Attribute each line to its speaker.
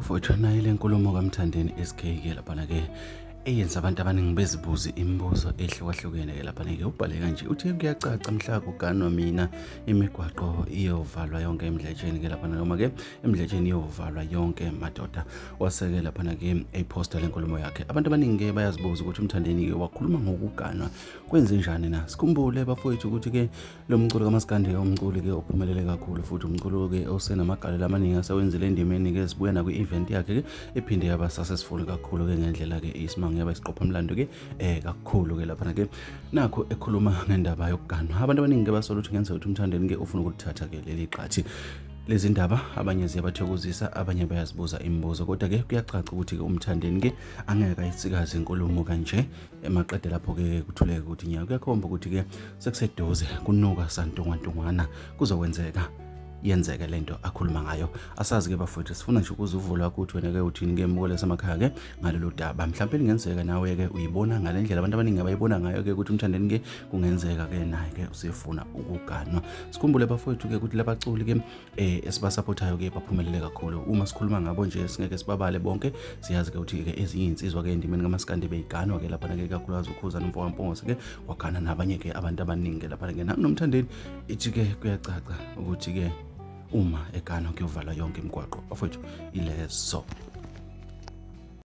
Speaker 1: Mfowethu nayo le nkulumo kaMthandeni SK-ke laphana-ke eyenza abantu abaningi bezibuze imibuzo ehlukahlukene-ke laphana-ke ubhale kanje uthi kuyacaca mhla kuganwa mina imigwaqo iyovalwa yonke emdletsheni-ke laphana noma-ke emdletsheni iyovalwa yonke madoda waseke laphana-ke eyiposta le nkulumo yakhe. Abantu abaningi-ke bayazibuza ukuthi uMthandeni-ke wakhuluma ngokuganwa kwenze njani na. Sikhumbule bafowethu ukuthi-ke lo mculo kaMaskandi-ke umculi-ke ophumelele kakhulu futhi umculo-ke osenamagalelo amaningi asewenzile endimeni-ke sibuya nakwi-event yakhe-ke ephinde yaba successful kakhulu-ke ngendlela-ke isimanga yaba isiqophamlando-ke kakhulu-ke laphana-ke nakho ekhuluma ngendaba yokuganwa. Abantu abaningi-ke basola ukuthi ngenzeka ukuthi uMthandeni-ke ufuna ukulithatha-ke leli qathi lezi ndaba, abanye ziyabathokozisa, abanye bayazibuza imibuzo, kodwa-ke kuyacaca ukuthi-ke uMthandeni-ke angeke ayisikaze inkulumo kanje emaqede lapho-ke kuthuleke ukuthi nyaka kuyakhomba ukuthi-ke sekuseduze kunuka santungwantungwana kuzokwenzeka yenzeke lento akhuluma ngayo. Asazi-ke bafowethu sifuna nje ukuze uvulo wakho uthi wena-ke uthini-ke emukole semakhaya-ke ngalolu daba. Mhlawumbe lingenzeka nawe-ke uyibona ngale ndlela abantu abaningi abayibona ngayo-ke ukuthi uMthandeni-ke kungenzeka-ke naye-ke usefuna ukuganwa. Sikhumbule bafowethu-ke ukuthi labaculi-ke esibasapothayo-ke baphumelele kakhulu. Uma sikhuluma ngabo nje singeke sibabale bonke, siyazi-ke ukuthi-ke ezinye insizwa-ke endimeni kaMaskandi beyiganwa-ke laphana-ke kakhulukazi uKhuza noMfokaMpongose-ke waganwa nabanye-ke abantu abaningi laphana-ke nakunomthandeni ithi-ke kuyacaca ukuthi-ke uma eganwa kuyovalwa yonke imigwaqo bafowethu ilezo.